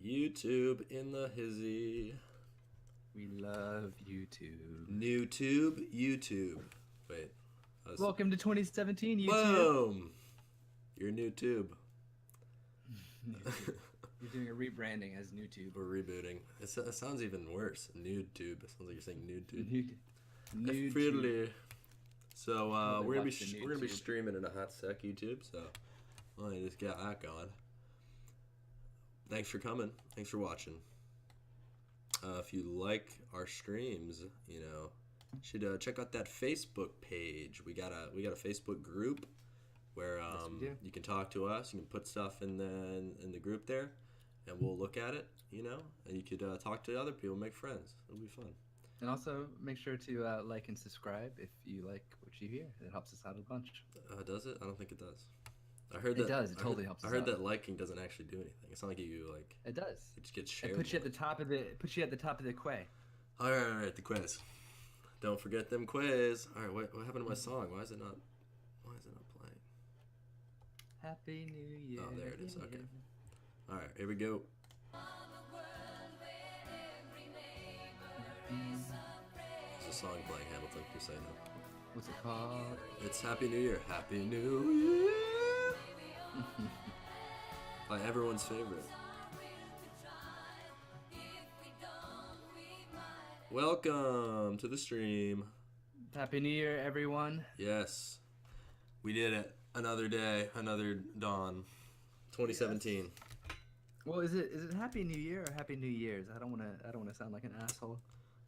YouTube in the hizzy. We love YouTube. New tube, YouTube. Wait. Welcome to 2017, YouTube. Boom! You're new tube. You're doing a rebranding as NewTube. We're rebooting. It sounds even worse. Nude tube. It sounds like you're saying nude tube. Nude Really. So we're gonna watch the be NewTube. streaming in a hot sec YouTube. So let me just get that going. Thanks for coming. Thanks for watching. If you like our streams, you should check out that Facebook page. We got a Facebook group where you can talk to us. You can put stuff in the group there, and we'll look at it. And you could talk to other people, make friends. It'll be fun. And also make sure to like and subscribe if you like what you hear. It helps us out a bunch. Does it? I don't think it does. I heard that it does. It totally helps. I heard that liking doesn't actually do anything. It's not like you like. It does. It just gets shared. It puts you at the top of the. Puts you at the top of the quay. All right, the quiz. Don't forget them quiz. All right, what happened to my song? Why is it not playing? Happy New Year. Oh, there it is. Okay. All right, here we go. There's a song playing, Hamilton. You say no. What's it called? It's Happy New Year. Happy New Year. By everyone's favorite. Welcome to the stream. Happy New Year, everyone. Yes. We did it. Another day, another dawn. 2017. Yes. Well, is it Happy New Year or Happy New Year's? I don't wanna sound like an asshole.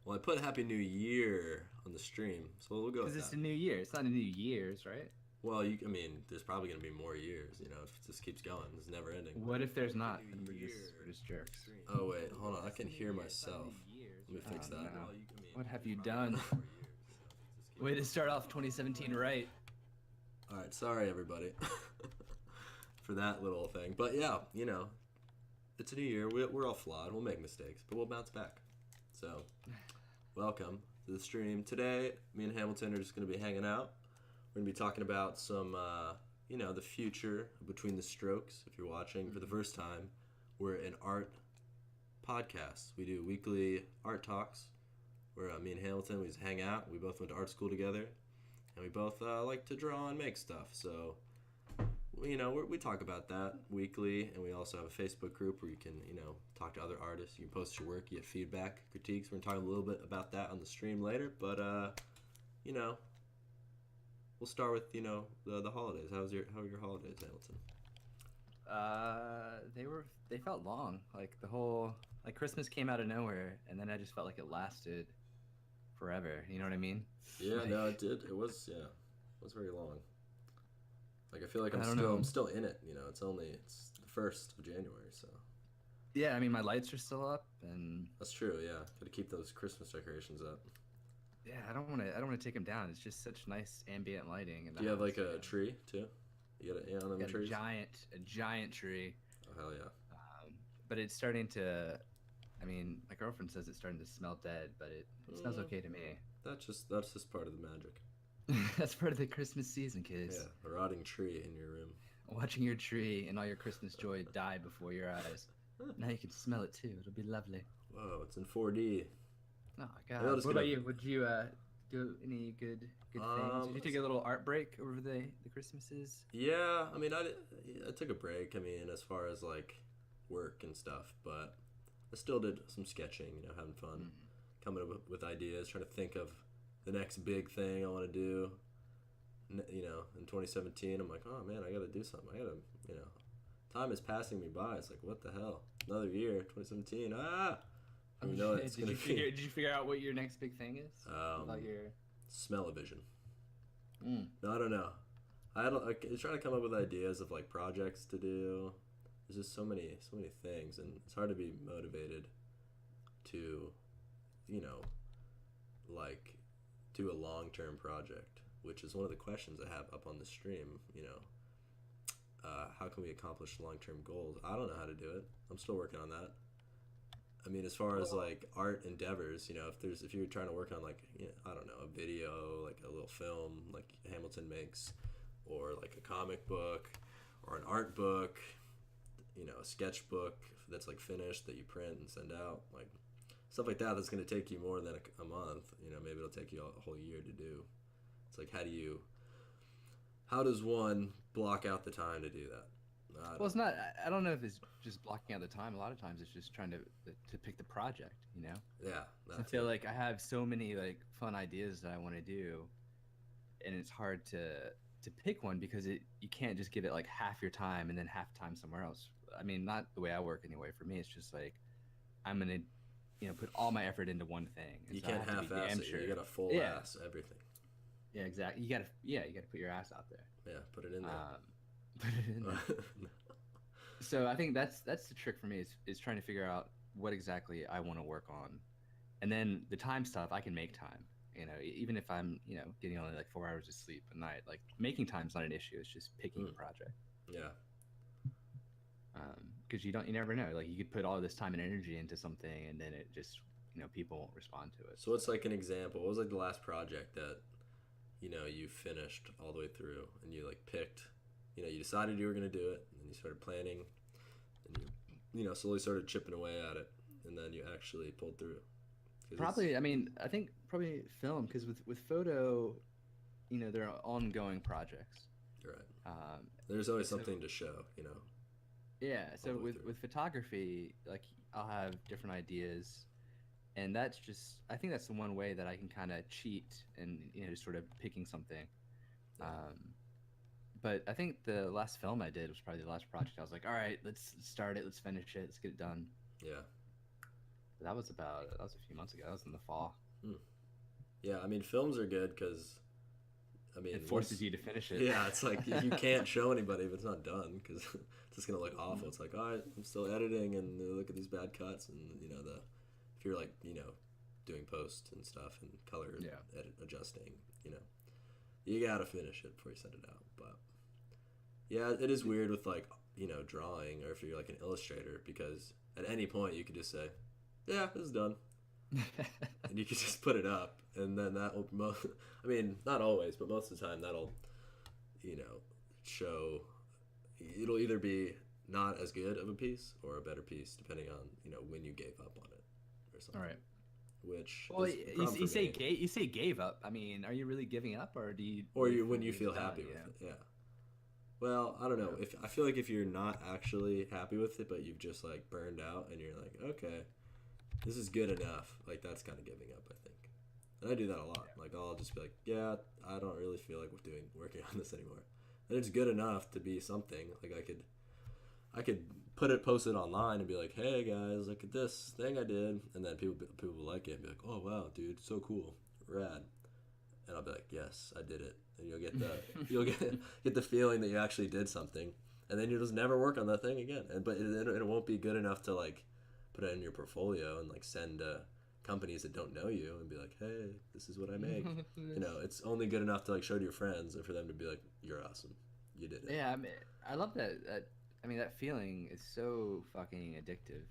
Well, I put Happy New Year on the stream, so we'll go with that. Because it's a new year. It's not a New Year's, right? Well, there's probably going to be more years, if it just keeps going. It's never ending. What if there's not? And we're just jerks. Oh, wait. Hold on. I can hear myself. Let me fix that. No. What have you done? Way to start off 2017 right. All right. Sorry, everybody, for that little thing. But, yeah, it's a new year. We're all flawed. We'll make mistakes, but we'll bounce back. So, welcome to the stream. Today, me and Hamilton are just going to be hanging out. We're going to be talking about some, the future between the strokes. If you're watching for the first time, we're an art podcast. We do weekly art talks where me and Hamilton, we just hang out. We both went to art school together, and we both like to draw and make stuff. So, we talk about that weekly, and we also have a Facebook group where you can, talk to other artists. You can post your work, you get feedback, critiques. We're going to talk a little bit about that on the stream later, but, we'll start with, the holidays. How were your holidays, Hamilton? They felt long. Like Christmas came out of nowhere, and then I just felt like it lasted forever. You know what I mean? Yeah, no, it did. It was very long. Like, I feel like I'm still in it, it's the 1st of January, so. Yeah, my lights are still up, and. That's true, yeah. Gotta keep those Christmas decorations up. Yeah, I don't want to take them down. It's just such nice ambient lighting. Do you have like a tree too? You got a trees? A giant tree. Oh hell yeah! But it's starting to. My girlfriend says it's starting to smell dead, but it smells okay to me. That's just part of the magic. That's part of the Christmas season, kids. Yeah, a rotting tree in your room. Watching your tree and all your Christmas joy die before your eyes. Now you can smell it too. It'll be lovely. Whoa, it's in 4D. Oh my god! What about you? Would you do any good things? Did you take a little art break over the Christmases? Yeah, I took a break. As far as like work and stuff, but I still did some sketching. Having fun, coming up with ideas, trying to think of the next big thing I want to do. In 2017, I'm like, oh man, I got to do something. I got to, time is passing me by. It's like, what the hell? Another year, 2017. Did you figure out what your next big thing is? About your smell-o-vision. No, I don't know. I was trying to come up with ideas of like projects to do. There's just so many things, and it's hard to be motivated to, like, do a long-term project, which is one of the questions I have up on the stream. How can we accomplish long-term goals? I don't know how to do it. I'm still working on that. As far as like art endeavors, if you're trying to work on like, I don't know, a video, like a little film, like Hamilton makes, or like a comic book, or an art book, a sketchbook that's like finished that you print and send out, like stuff like that. That's going to take you more than a month. Maybe it'll take you a whole year to do. It's like, how does one block out the time to do that? Well, it's not. I don't know if it's just blocking out the time. A lot of times, it's just trying to pick the project. Yeah. I feel like I have so many like fun ideas that I want to do, and it's hard to pick one because you can't just give it like half your time and then half time somewhere else. I mean, not the way I work anyway. For me, it's just like I'm gonna, put all my effort into one thing. And you can't half-ass it. You gotta full ass everything. Yeah, exactly. You gotta put your ass out there. Yeah, put it in there. Put it in there. So I think that's the trick for me is trying to figure out what exactly I want to work on, and then the time stuff I can make time. Even if I'm getting only like 4 hours of sleep a night, like making time's not an issue. It's just picking a project. Yeah. Because you never know. Like you could put all this time and energy into something, and then it just people won't respond to it. So what's like an example? What was like the last project that you finished all the way through, and you like picked? You decided you were going to do it, and then you started planning, and you slowly started chipping away at it, and then you actually pulled through. Probably, I think probably film, because with photo, there are ongoing projects. Right. There's always something to show, Yeah, so with photography, like I'll have different ideas, and I think that's the one way that I can kind of cheat and just sort of picking something. Yeah. But I think the last film I did was probably the last project. I was like, all right, let's start it, let's finish it, let's get it done. Yeah. That was a few months ago. That was in the fall. Yeah, films are good because, it forces you to finish it. Yeah, it's like you can't show anybody if it's not done because it's just gonna look awful. It's like, all right, I'm still editing, and look at these bad cuts, and if you're like doing post and stuff and color adjusting, you gotta finish it before you send it out. But yeah, it is weird with like drawing, or if you're like an illustrator, because at any point you could just say, yeah, this is done. And you can just put it up, and then that will not always, but most of the time that'll show. It'll either be not as good of a piece or a better piece, depending on when you gave up on it or something. All right. Which you say gave up. Are you really giving up, or do you? Or when you feel happy with it, yeah. Well, I don't know. I feel like if you're not actually happy with it, but you've just like burned out, and you're like, okay, this is good enough. Like that's kind of giving up, I think. And I do that a lot. Like I'll just be like, yeah, I don't really feel like working on this anymore. And it's good enough to be something. Like I could post it online and be like, hey guys, look at this thing I did, and then people will like it and be like, oh wow, dude, so cool, rad. And I'll be like, yes, I did it. And you'll get the feeling that you actually did something, and then you'll just never work on that thing again. But it won't be good enough to like put it in your portfolio and like send companies that don't know you and be like, hey, this is what I make. It's only good enough to like show to your friends and for them to be like, you're awesome, you did it. Yeah, I love that. That feeling is so fucking addictive.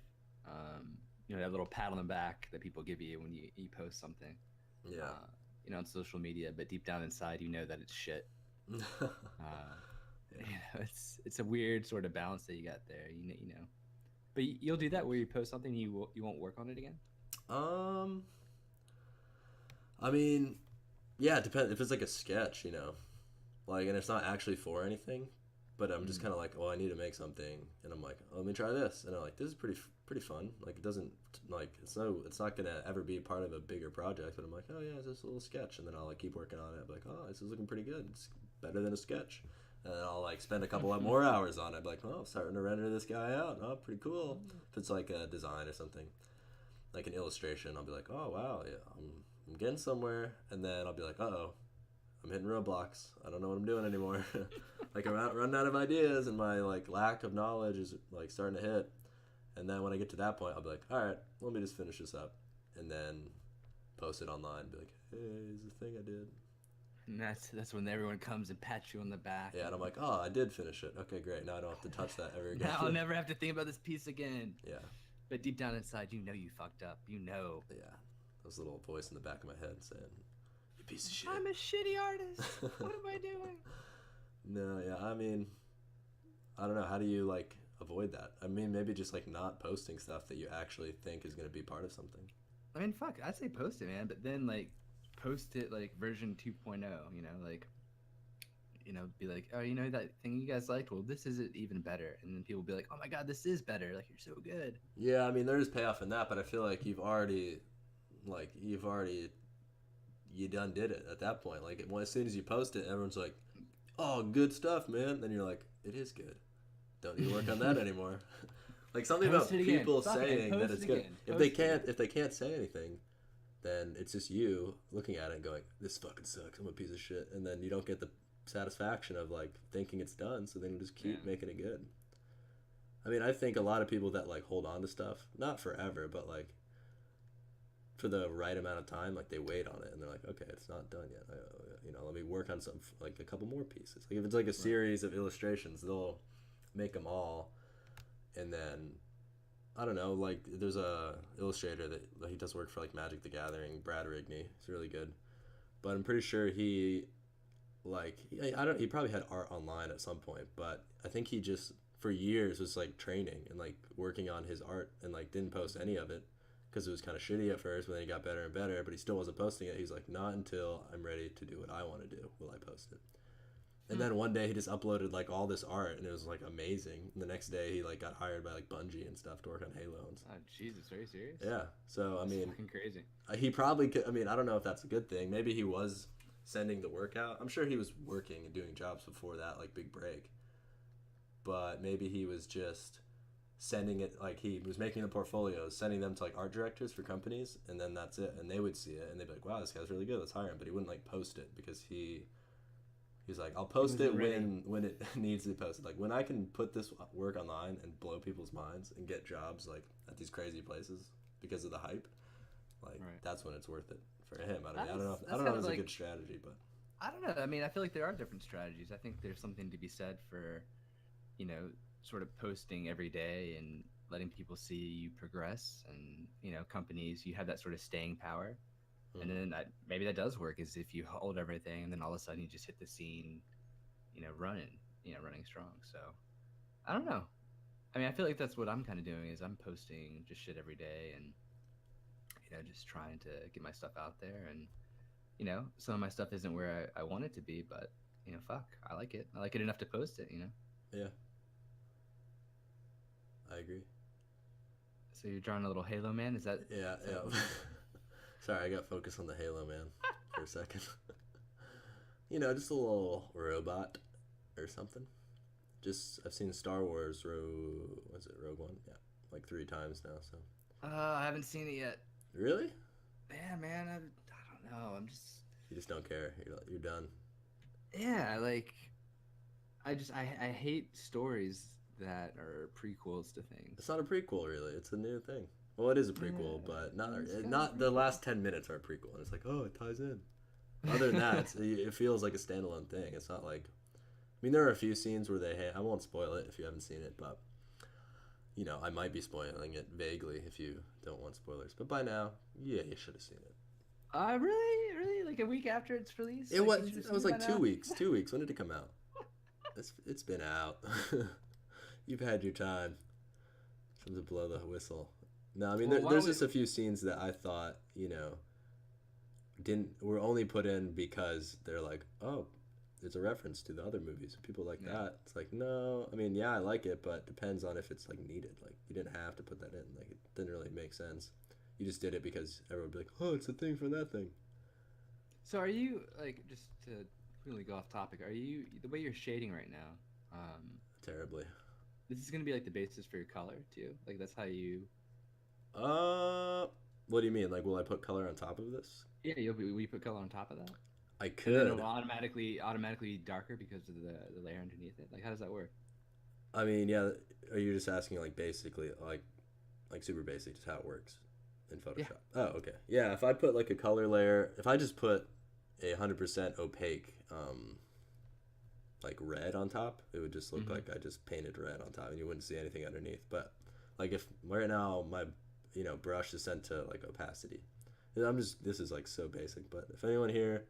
That little pat on the back that people give you when you post something. Yeah. On social media, but deep down inside, that it's shit. It's a weird sort of balance that you got there. But you'll do that where you post something, you won't work on it again. Yeah, it depends. If it's like a sketch, like, and it's not actually for anything, but I'm just kind of like, oh, I need to make something, and I'm like, oh, let me try this, and I'm like, this is pretty fun. Like, it doesn't, like, it's not gonna ever be part of a bigger project, but I'm like, oh yeah, it's just a little sketch, and then I'll like keep working on it. I'm like, oh, this is looking pretty good. It's better than a sketch, and then I'll like spend a couple more hours on it. I'm like, oh, I'm starting to render this guy out. Oh, pretty cool. If it's like a design or something, like an illustration, I'll be like, oh wow, yeah, I'm getting somewhere, and then I'll be like, uh-oh, I'm hitting roadblocks. I don't know what I'm doing anymore. Like, I'm running out of ideas, and my like lack of knowledge is like starting to hit. And then when I get to that point, I'll be like, all right, let me just finish this up, and then post it online and be like, hey, this is the thing I did. And that's when everyone comes and pats you on the back. Yeah, and I'm like, oh, I did finish it. Okay, great. Now I don't have to touch that ever again. Now I'll never have to think about this piece again. Yeah. But deep down inside, you fucked up. Yeah. There's a little voice in the back of my head saying, you piece of shit. I'm a shitty artist. What am I doing? No, yeah, I don't know. How do you, like, avoid that. I mean, maybe just like not posting stuff that you actually think is going to be part of something. I mean, fuck, I'd say post it, man, but then like post it like version 2.0, you know, like be like, oh, that thing you guys liked? Well, this is it even better. And then people will be like, oh my God, this is better. Like, you're so good. Yeah, I mean, there is payoff in that, but I feel like you've already you done did it at that point. Like as soon as you post it, everyone's like, "Oh, good stuff, man." Then you're like, "It is good. Don't need to work on that anymore." Like something Post about it again. people Fuck it, saying that post it's it good. again. If Post they it can't again. if they can't say anything, then it's just you looking at it and going, "This fucking sucks. I'm a piece of shit." And then you don't get the satisfaction of like thinking it's done. So then you just keep Yeah. making it good. I mean, I think a lot of people that like hold on to stuff, not forever, but like for the right amount of time, like they wait on it and they're like, okay, it's not done yet. Let me work on some like a couple more pieces. Like if it's like a series of illustrations, they'll make them all, and then I don't know. Like there's a illustrator that like, he does work for like Magic the Gathering, Brad Rigney. He's really good, but I'm pretty sure he probably had art online at some point, but I think he just for years was like training and like working on his art and like didn't post any of it because it was kind of shitty at first, but then he got better and better, but he still wasn't posting it. He's like, not until I'm ready to do what I want to do will I post it. And then one day he just uploaded like all this art and it was like amazing. And the next day he like got hired by like Bungie and stuff to work on Halo and stuff. Oh, Jesus, very serious? Yeah. So I That's mean, fucking crazy. he probably could. I mean, I don't know if that's a good thing. Maybe he was sending the work out. I'm sure he was working and doing jobs before that, like big break. But maybe he was just sending it, like he was making the portfolios, sending them to like art directors for companies, and then that's it. And they would see it and they'd be like, wow, this guy's really good, let's hire him. But he wouldn't like post it because he's like, I'll post it when it needs to be posted. Like when I can put this work online and blow people's minds and get jobs like at these crazy places because of the hype, like that's when it's worth it for him. I don't know if it's a good strategy, but I don't know. I mean, I feel like there are different strategies. I think there's something to be said for, sort of posting every day and letting people see you progress, and companies, you have that sort of staying power. And then maybe that does work, is if you hold everything and then all of a sudden you just hit the scene, running strong. So I don't know. I mean, I feel like that's what I'm kind of doing, is I'm posting just shit every day and, just trying to get my stuff out there. And, some of my stuff isn't where I want it to be, but, fuck, I like it. I like it enough to post it, Yeah. I agree. So you're drawing a little Halo man? Is that... Yeah. Sorry, I got focused on the Halo man for a second. Just a little robot or something. Just, I've seen Star Wars Rogue One? Yeah, like 3 times now, so. I haven't seen it yet. Really? Yeah, man, I don't know. You just don't care. You're done. Yeah, like, I hate stories that are prequels to things. It's not a prequel, really. It's a new thing. Well, it is a prequel, but not the last 10 minutes are a prequel. And it's like, oh, it ties in. Other than that, it feels like a standalone thing. It's not like... I mean, there are a few scenes where I won't spoil it if you haven't seen it, but, I might be spoiling it vaguely if you don't want spoilers. But by now, yeah, you should have seen it. Really? Like a week after it's released? It was like 2 weeks. 2 weeks. When did it come out? It's been out. You've had your time. Time to blow the whistle. No, I mean, there's just a few scenes that I thought, were only put in because they're like, oh, it's a reference to the other movies. People like that. It's like, no, I mean, yeah, I like it, but depends on if it's like needed. Like, you didn't have to put that in. Like, it didn't really make sense. You just did it because everyone would be like, oh, it's a thing from that thing. So are you, like, just to quickly go off topic, the way you're shading right now, terribly. This is going to be like the basis for your color too? Like, that's how you... What do you mean? Like, will I put color on top of this? Yeah, will you put color on top of that? I could. And then it'll automatically darker because of the layer underneath it? Like, how does that work? I mean, yeah, are you just asking, like, basically, like super basic, just how it works in Photoshop? Yeah. Oh, okay. Yeah, if I put, like, a color layer, if I just put a 100% opaque, like, red on top, it would just look like I just painted red on top, and you wouldn't see anything underneath. But, like, if right now my, brush is set to, like, opacity. This is, like, so basic, but if anyone here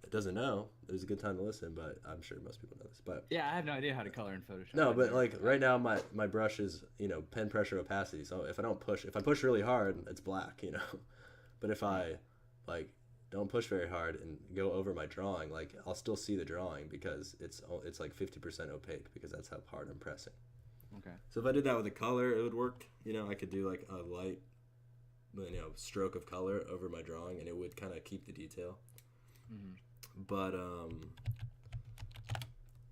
doesn't know, there's a good time to listen, but I'm sure most people know this. But Yeah, I have no idea how to color in Photoshop. no, I've but never like tried. right now, my brush is, pen pressure opacity. So if I push really hard, it's black, But if Right. I like don't push very hard and go over my drawing, like I'll still see the drawing because it's like 50% opaque because that's how hard I'm pressing. Okay. So if I did that with a color, it would work. I could do like a light, stroke of color over my drawing, and it would kind of keep the detail. Hmm. But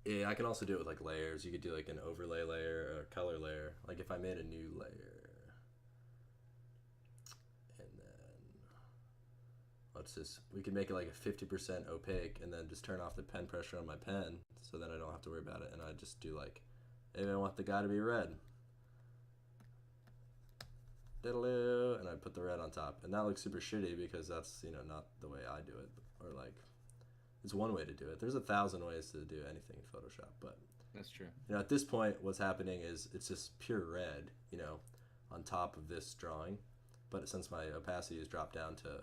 yeah, I can also do it with like layers. You could do like an overlay layer or a color layer. Like if I made a new layer, and then we could make it like a 50% opaque, and then just turn off the pen pressure on my pen, so then I don't have to worry about it, and I just do like, maybe I want the guy to be red. Diddle-oo, and I put the red on top, and that looks super shitty because that's not the way I do it, or like it's one way to do it. There's 1,000 ways to do anything in Photoshop, but That's true. at this point, what's happening is it's just pure red, on top of this drawing, but since my opacity is dropped down to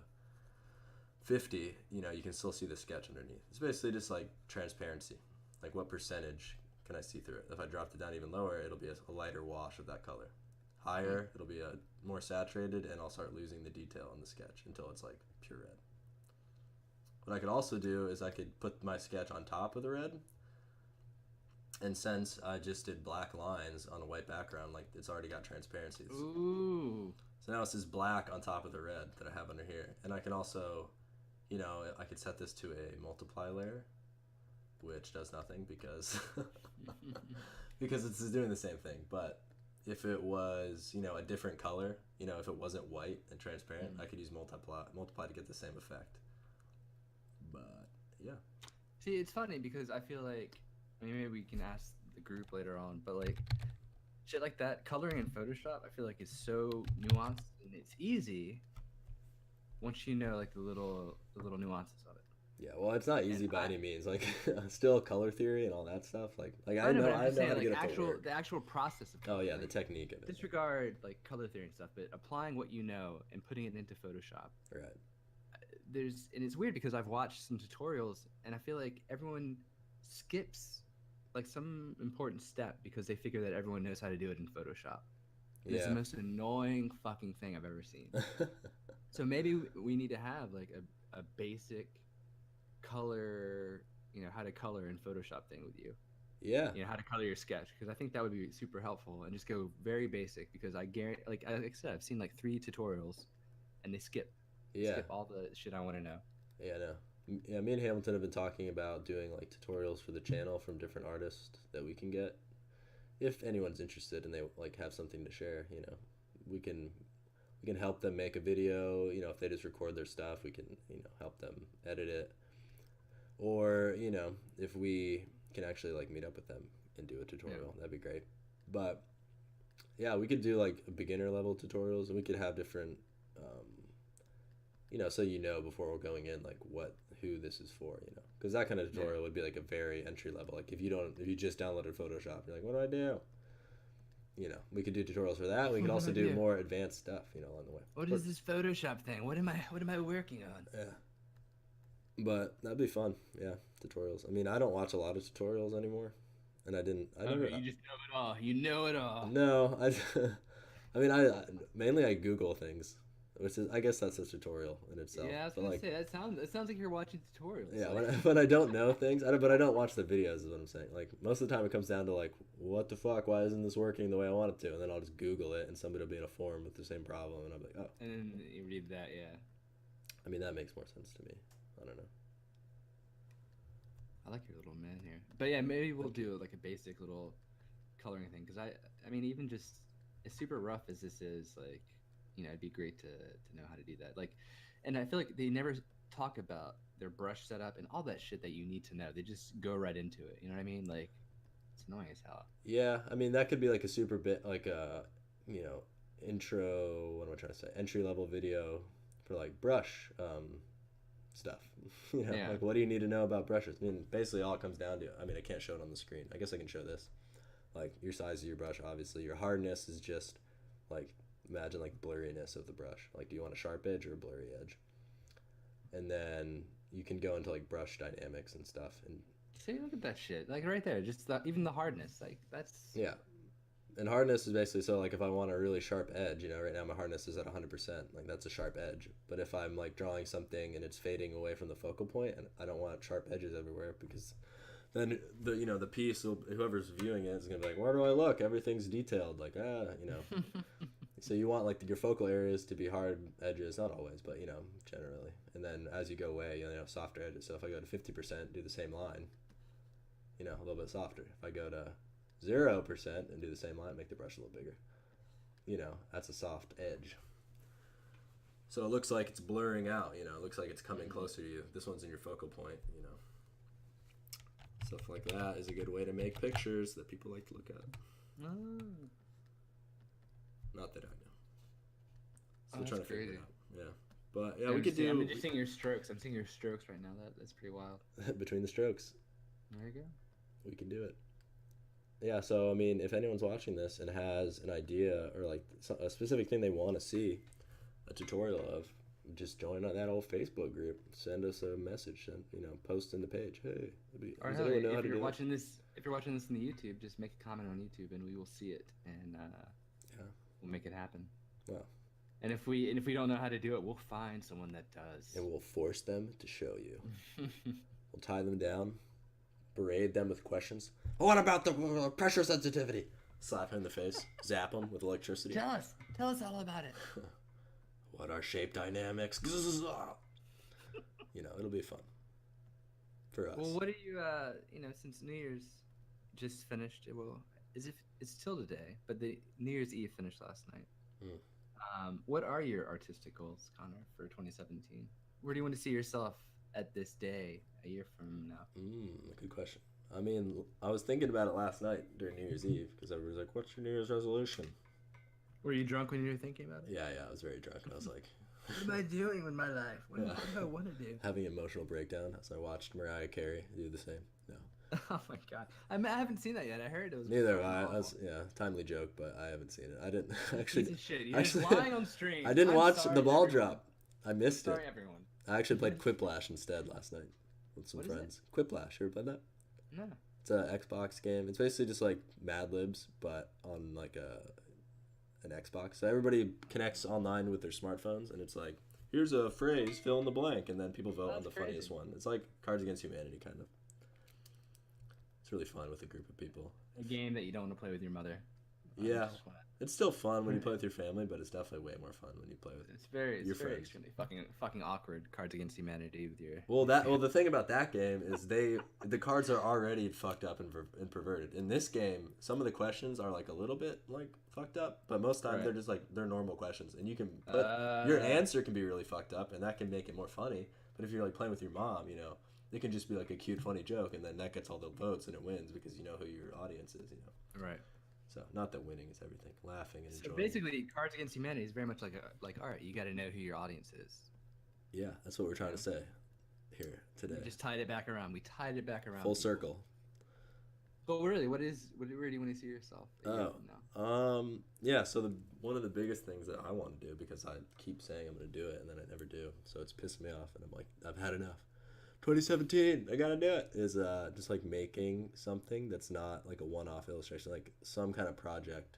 50, you can still see the sketch underneath. It's basically just like transparency, like what percentage can I see through it. If I dropped it down even lower, it'll be a lighter wash of that color. Higher, it'll be a more saturated, and I'll start losing the detail in the sketch until it's like pure red. What I could also do is I could put my sketch on top of the red, and since I just did black lines on a white background, like it's already got transparencies. Ooh. So now it's just black on top of the red that I have under here. And I can also, I could set this to a multiply layer, which does nothing because because it's doing the same thing. But if it was, a different color, if it wasn't white and transparent, I could use multiply to get the same effect. But yeah. See, it's funny because I feel like, maybe we can ask the group later on, but like shit like that, coloring in Photoshop, I feel like is so nuanced and it's easy once you know like the little nuances of it. Yeah, well, it's not easy And by any means. Like, still color theory and all that stuff. Like I know, but I'm I just know saying how to like get it to work. the actual process of Oh yeah, coloring. the technique of it. Disregard like color theory and stuff, but applying what you know and putting it into Photoshop. Right. And it's weird because I've watched some tutorials and I feel like everyone skips like some important step because they figure that everyone knows how to do it in Photoshop. And it's the Yeah. most annoying fucking thing I've ever seen. So maybe we need to have like a basic color, how to color in Photoshop thing with you. Yeah. How to color your sketch, because I think that would be super helpful, and just go very basic because I guarantee, like I said, I've seen like 3 tutorials and they skip Yeah. all the shit I want to know. Yeah, no. Yeah, me and Hamilton have been talking about doing like tutorials for the channel from different artists that we can get. If anyone's interested and they like have something to share, we can help them make a video. If they just record their stuff, we can help them edit it. Or if we can actually like meet up with them and do a tutorial, that'd be great. But yeah, we could do like beginner level tutorials, and we could have different so before we're going in, like who this is for, because that kind of tutorial would be like a very entry level. Like if you just downloaded Photoshop, you're like, what do I do? We could do tutorials for that. We could also do more advanced stuff, along the way. What is this Photoshop thing? What am I working on? Yeah. But that'd be fun. Yeah, tutorials. I mean, I don't watch a lot of tutorials anymore, and I never. You just know it all. You know it all. No, I mean, I mainly I Google things, which is, I guess that's a tutorial in itself. Yeah, I was but gonna like, say it sounds like you're watching tutorials. yeah, like... when I don't know things, but I don't watch the videos. Is what I'm saying. Like most of the time, it comes down to like, what the fuck? Why isn't this working the way I want it to? And then I'll just Google it, and somebody will be in a forum with the same problem, and I'm like, oh. And then you read that, yeah. I mean, that makes more sense to me. I don't know. I like your little man here. But yeah, maybe we'll do like a basic little coloring thing, because I mean, even just as super rough as this is, like, it'd be great to know how to do that. Like, and I feel like they never talk about their brush setup and all that shit that you need to know. They just go right into it. You know what I mean? Like, it's annoying as hell. Yeah, I mean, that could be like a super bit, like a, intro, what am I trying to say? Entry level video for like brush stuff. Yeah. Like what do you need to know about brushes? I mean, basically all it comes down to, I mean, I can't show it on the screen. I guess I can show this. Like your size of your brush, obviously. Your hardness is just like, imagine like blurriness of the brush. Like, do you want a sharp edge or a blurry edge? And then you can go into like brush dynamics and stuff. And See, look at that shit. Like right there, just even the hardness. Like that's. yeah, and hardness is basically, so like if I want a really sharp edge, you know, right now my hardness is at 100%, like that's a sharp edge. But if I'm like drawing something and it's fading away from the focal point, and I don't want sharp edges everywhere, because then the piece will, whoever's viewing it is gonna be like, where do I look? Everything's detailed. Like So you want like your focal areas to be hard edges, not always, but generally. And then as you go away, softer edges. So if I go to 50%, do the same line, a little bit softer. If I go to 0% and do the same line, make the brush a little bigger. That's a soft edge. So it looks like it's blurring out, it looks like it's coming closer to you. This one's in your focal point, Stuff like that is a good way to make pictures that people like to look at. Not that I know. Still trying to figure it out. Yeah. But yeah, we could do. I'm just seeing your strokes. I'm seeing your strokes right now. That's pretty wild. Between the strokes. There you go. We can do it. Yeah, so I mean, if anyone's watching this and has an idea or like a specific thing they want to see a tutorial of, just join on that old Facebook group. Send us a message and post in the page. Hey, does anyone know how to do watching this? If you're watching this in the YouTube, just make a comment on YouTube and we will see it and we'll make it happen. Wow. And if we don't know how to do it, we'll find someone that does. And we'll force them to show you. We'll tie them down, berate them with questions. What about the pressure sensitivity? Slap him in the face, zap him with electricity. Tell us all about it. What are shape dynamics? It'll be fun for us. Well, what are you? Since New Year's just finished, it's still today, but the New Year's Eve finished last night. What are your artistic goals, Connor, for 2017? Where do you want to see yourself at this day a year from now? Good question. I mean, I was thinking about it last night during New Year's Eve because everybody was like, "What's your New Year's resolution?" Were you drunk when you were thinking about it? Yeah, I was very drunk. And I was like, what am I doing with my life? What do I want to do? Having an emotional breakdown as I watched Mariah Carey do the same. No. Oh my god, I haven't seen that yet. I heard it was. Neither have I. Timely joke, but I haven't seen it. I didn't actually. Piece of shit. You're just lying on stream. I didn't watch the ball drop. I missed it. Sorry, everyone. I actually played Quiplash instead last night with some friends. Quiplash. You ever played that? No. It's an Xbox game. It's basically just like Mad Libs, but on like an Xbox. So everybody connects online with their smartphones, and it's like, here's a phrase, fill in the blank, and then people vote on the funniest one. It's like Cards Against Humanity, kind of. It's really fun with a group of people. A game that you don't want to play with your mother. Yeah, it's still fun when you play with your family, but it's definitely way more fun when you play with your friends. Extremely fucking awkward. Cards Against Humanity with your. Well, the thing about that game is the cards are already fucked up and perverted. In this game, some of the questions are like a little bit like fucked up, but most times they're just like they're normal questions, and you can your answer can be really fucked up, and that can make it more funny. But if you're like playing with your mom, it can just be like a cute, funny joke, and then that gets all the votes and it wins because you know who your audience is. Right. So not that winning is everything, laughing and enjoying. So basically, Cards Against Humanity is very much like all right, you got to know who your audience is. Yeah, that's what we're trying to say here today. We just tied it back around. We tied it back around. Full circle. But really, where do you want to see yourself? Yeah. So one of the biggest things that I want to do, because I keep saying I'm going to do it and then I never do, so it's pissing me off, and I'm like, I've had enough. 2017, I gotta do it. Is just like making something that's not like a one-off illustration, like some kind of project.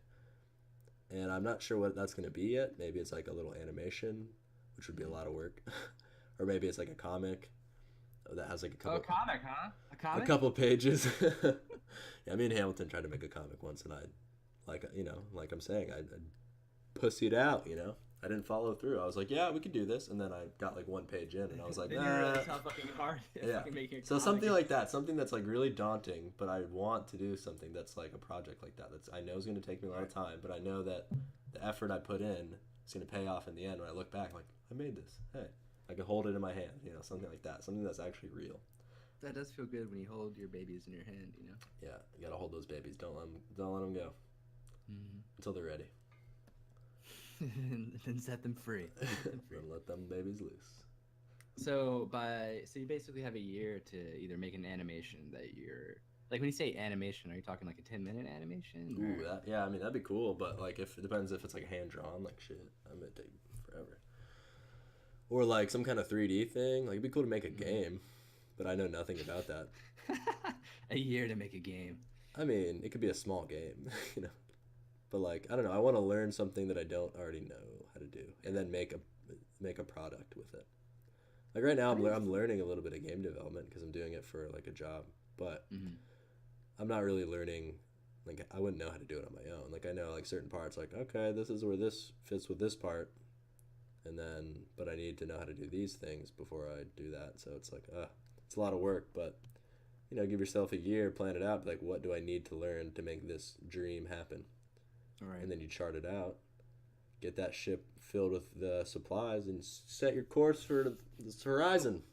And I'm not sure what that's gonna be yet. Maybe it's like a little animation, which would be a lot of work, or maybe it's like a comic that has like a couple. A comic, huh? A comic. A couple pages. Yeah, me and Hamilton tried to make a comic once, and I, like I'm saying, I pussied out, I didn't follow through. I was like, yeah, we could do this. And then I got like one page in and I was like, nah. You realized how fucking hard yeah. So something like that, something that's like really daunting, but I want to do something that's like a project like that. That's I know is going to take me a lot of time, but I know that the effort I put in is going to pay off in the end. When I look back, I'm like, I made this. Hey, I can hold it in my hand, something like that. Something that's actually real. That does feel good when you hold your babies in your hand, Yeah, you got to hold those babies. Don't let them go until they're ready. And then set them free. Then let them babies loose. So you basically have a year to either make an animation that you're like, when you say animation, are you talking like a 10-minute animation? Ooh, yeah, I mean that'd be cool, but like if it depends if it's like hand drawn, like shit, I'm gonna take forever. Or like some kind of 3D thing. Like it'd be cool to make a Mhm. game, but I know nothing about that. A year to make a game. I mean, it could be a small game, you know. But like, I don't know. I want to learn something that I don't already know how to do, and then make a product with it. Like right now, I'm learning a little bit of game development because I'm doing it for like a job, but Mm-hmm. I'm not really learning. Like I wouldn't know how to do it on my own. Like I know like certain parts. Like okay, this is where this fits with this part, and then but I need to know how to do these things before I do that. So it's like it's a lot of work, but you know, give yourself a year, plan it out. Like what do I need to learn to make this dream happen? All right. And then you chart it out, get that ship filled with the supplies, and set your course for the horizon.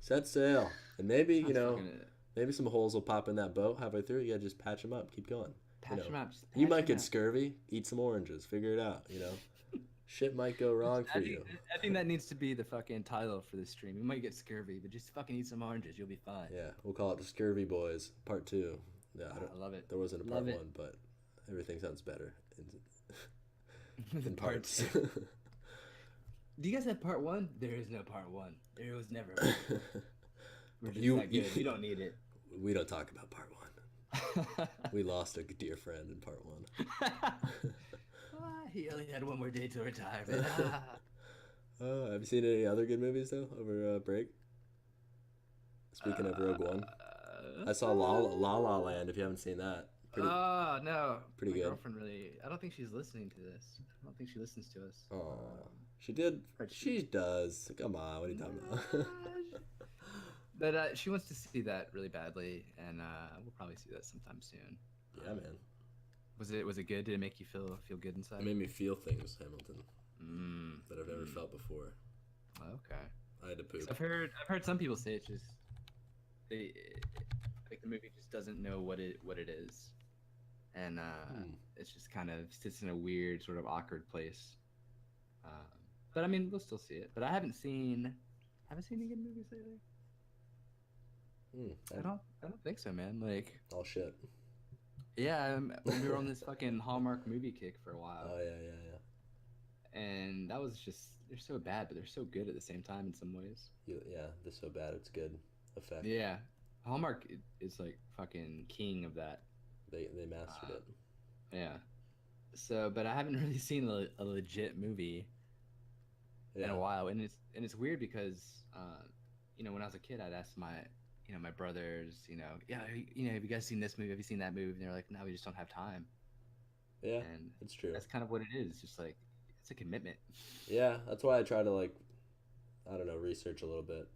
Set sail, and maybe you Sounds know, fucking, maybe some holes will pop in that boat halfway through. You gotta just patch them up, keep going. patch You know, them up. Just you patch might 'em get up. scurvy. Eat some oranges. Figure it out. You know, shit might go wrong for I think, you. I think that needs to be the fucking title for this stream. You might get scurvy, but just fucking eat some oranges. You'll be fine. Yeah, we'll call it the Scurvy Boys Part 2. Yeah, I love it. there wasn't a Love part it. 1, but everything sounds better in The parts. Do you guys have part one? There is no part one. There was never one. We're just You- that good. you- We don't need it. We don't talk about part 1. We lost a dear friend in part 1. He only had one more day to retirement. Have you seen any other good movies though over break? Speaking of Rogue One, I saw La La Land. If you haven't seen that, pretty. Oh no, pretty my good. girlfriend really. I don't think she's listening to this. I don't think she listens to us. Oh, she did. But She does. Come on, what are you talking about? But she wants to see that really badly, and we'll probably see that sometime soon. Yeah, man. Was it good? Did it make you feel good inside? It made me feel things, Hamilton, that I've never Mm. felt before. Okay. I had to poop. I've heard some people say it's just they like the movie just doesn't know what it is, and it's just kind of sits in a weird sort of awkward place. But I mean, we'll still see it. But I haven't seen any good movies lately. I don't think so, man. Like, All shit. yeah, we were on this fucking Hallmark movie kick for a while, Oh yeah. and that was just they're so bad, but they're so good at the same time in some ways. Yeah, they're so bad. It's good effect. Yeah, Hallmark is like fucking king of that. They mastered it. Yeah. So, but I haven't really seen a legit movie in Yeah. a while, and it's weird because, when I was a kid, I'd ask my brothers, have you guys seen this movie? Have you seen that movie? And they're like, no, we just don't have time. Yeah, And it's true. that's kind of what it is. It's just like it's a commitment. Yeah, that's why I try to like, I don't know, research a little bit,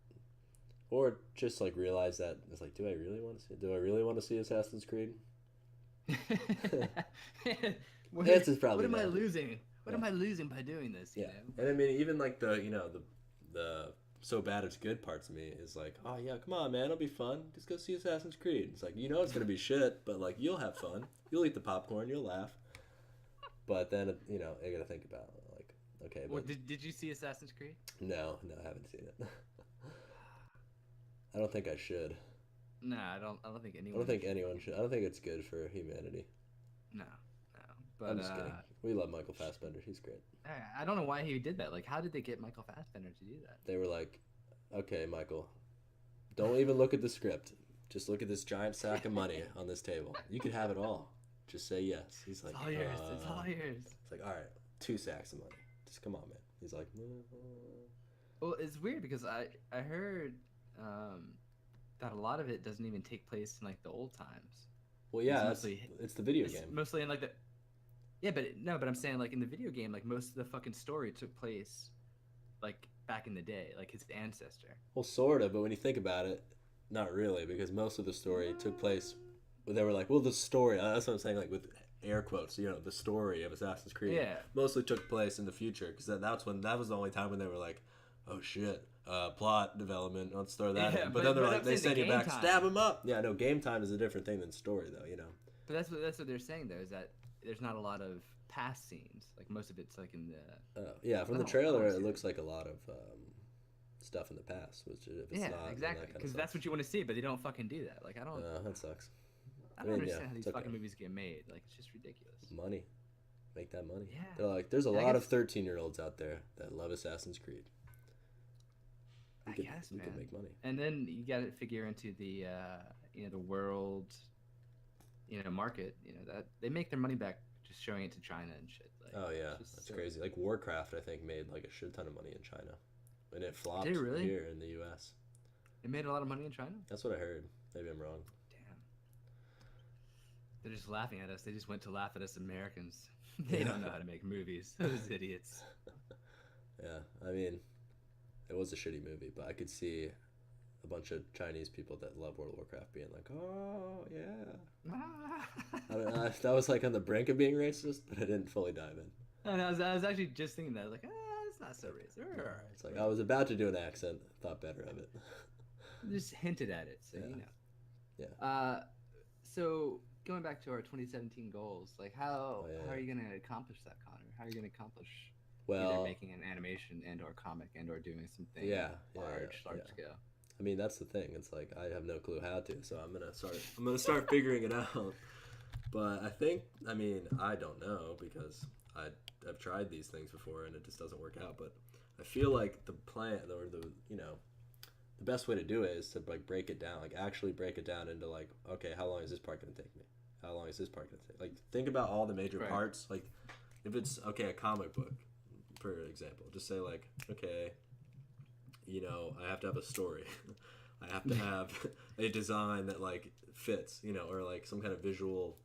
or just like realize that it's like, do I really want to see Assassin's Creed? What, The answer's probably what am I no. losing? What Yeah. am I losing by doing this? You Yeah, know? and I mean, even like the so bad it's good parts of me is like, oh yeah, come on, man, it'll be fun. Just go see Assassin's Creed. It's like it's gonna be shit, but like you'll have fun. You'll eat the popcorn. You'll laugh. But then I gotta think about like, okay, Well, but did you see Assassin's Creed? no, I haven't seen it. I don't think I should. No, I don't think I anyone. don't think anyone should. I don't think it's good for humanity. No. But I'm just kidding. We love Michael Fassbender. He's great. I don't know why he did that. Like, how did they get Michael Fassbender to do that? They were like, okay, Michael, don't even look at the script. Just look at this giant sack of money on this table. You could have it all. Just say yes. He's like, It's all yours. It's all yours. It's like, all right, 2 sacks of money. Just come on, man. He's like, Well, it's weird because I heard that a lot of it doesn't even take place in like the old times. well, yeah, It's mostly- it's the video It's game. mostly in like the. Yeah, but I'm saying like in the video game, like most of the fucking story took place, like back in the day, like his ancestor. Well, sort of, but when you think about it, not really, because most of the story took place. They were like, well, the story. That's what I'm saying, like with air quotes. The story of Assassin's Creed. Yeah. Mostly took place in the future, because that was the only time when they were like, oh shit, plot development. Let's throw that Yeah, in. but But then they're I'm like, they saying the send you back, game time. stab him up. Yeah, no, game time is a different thing than story, though. But that's what they're saying though, is that there's not a lot of past scenes. Like most of it's like in the. Yeah, from the Oh, trailer, I see it that. looks like a lot of stuff in the past. Which if it's Yeah, not, then exactly. that Because kinda that's what you want to see, but they don't fucking do that. Like I don't. sucks. That sucks. I don't I mean, understand yeah, how these it's okay. fucking movies get made. Like it's just ridiculous. Money. Make that money. Yeah. They're like, there's a And I lot of guess- 13-year-olds out there that love Assassin's Creed. I guess, we man. could make money. And then you got to figure into the the world, market. That they make their money back just showing it to China and shit. Like, Oh yeah, it's just that's silly. crazy. Like Warcraft, I think made like a shit ton of money in China, and it flopped Did it really? here in the U.S. It made a lot of money in China. That's what I heard. Maybe I'm wrong. Damn. They're just laughing at us. They just went to laugh at us Americans. They don't know how to make movies. Those idiots. Yeah, I mean, it was a shitty movie, but I could see a bunch of Chinese people that love World of Warcraft being like, "Oh yeah." I don't know if that was like on the brink of being racist, but I didn't fully dive in. And I was actually just thinking that, like, it's not so racist. It's like I was about to do an accent, thought better of it. Just hinted at it, so Yeah. So going back to our 2017 goals, like how Oh, yeah. how are you gonna accomplish that, Connor? How are you gonna accomplish either Well, making an animation and or comic and or doing something large yeah. scale? I mean, that's the thing. It's like I have no clue how to, so I'm gonna start figuring it out. But I mean, I don't know because I've tried these things before and it just doesn't work out. But I feel like the plan or the best way to do it is to like break it down, like actually break it down into like, okay, how long is this part gonna take me? How long is this part gonna take? Like, think about all the major Right. parts. Like, if it's a comic book, for example, just say like, okay, I have to have a story. I have to have a design that like fits, or like some kind of visual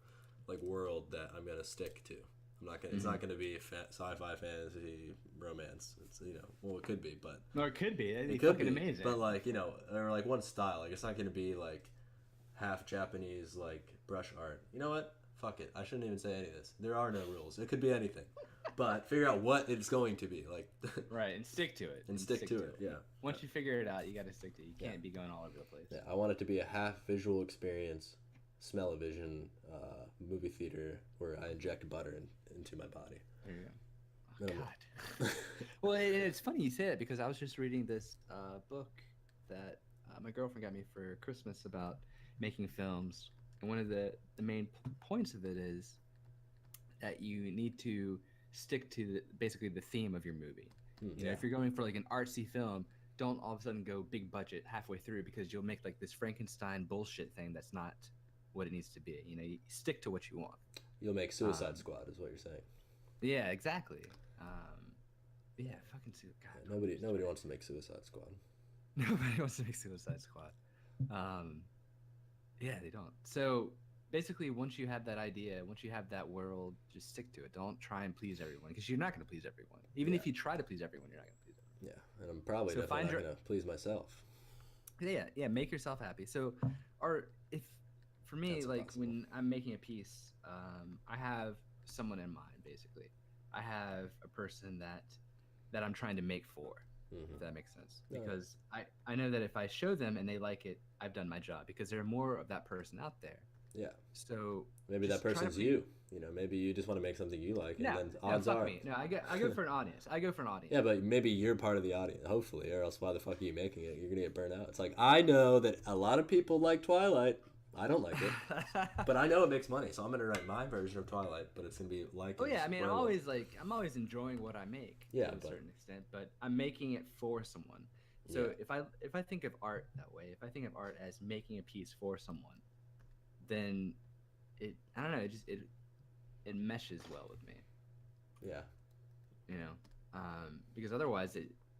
like world that I'm gonna stick to. I'm not gonna. It's not gonna be sci-fi, fantasy, romance. It's well, it could be, but No, it could be. That'd be it could fucking be. amazing. But like or like one style. Like it's not gonna be like half Japanese like brush art. You know what? Fuck it. I shouldn't even say any of this. There are no rules. It could be anything. But figure out what it's going to be like. Right, and stick to it. And stick to it. Yeah. Once you figure it out, you got to stick to it. You can't be going all over the place. Yeah. I want it to be a half visual experience, smell-o-vision, movie theater where I inject butter into my body. There you go. Oh, God. Well, it's funny you say that because I was just reading this book that my girlfriend got me for Christmas about making films, and one of the main points of it is that you need to stick to basically the theme of your movie. If you're going for like an artsy film, don't all of a sudden go big budget halfway through because you'll make like this Frankenstein bullshit thing that's not what it needs to be. You stick to what you want. You'll make Suicide Squad, is what you're saying. Yeah, exactly. Yeah, fucking God. Nobody wants to make Suicide Squad. Nobody wants to make Suicide Squad. Yeah, they don't. So basically, once you have that idea, once you have that world, just stick to it. Don't try and please everyone because you're not going to please everyone. Even if you try to please everyone, you're not going to please everyone. Yeah, and I'm probably definitely not going to please myself. Yeah, make yourself happy. So, if for me, That's like impossible. when I'm making a piece, I have someone in mind. Basically, I have a person that I'm trying to make for. If that makes sense, because I know that if I show them and they like it, I've done my job because there are more of that person out there. Yeah. So maybe that person's you. Maybe you just want to make something you like, and then odds fuck are. me. No, I go for an audience. Yeah, but maybe you're part of the audience, hopefully, or else why the fuck are you making it? You're gonna get burnt out. It's like I know that a lot of people like Twilight. I don't like it, but I know it makes money, so I'm gonna write my version of Twilight, but it's gonna be like. Oh yeah, I mean, I'm always enjoying what I make to a certain extent, but I'm making it for someone. So if I think of art that way, if I think of art as making a piece for someone, then I don't know, it meshes well with me. Yeah. Because otherwise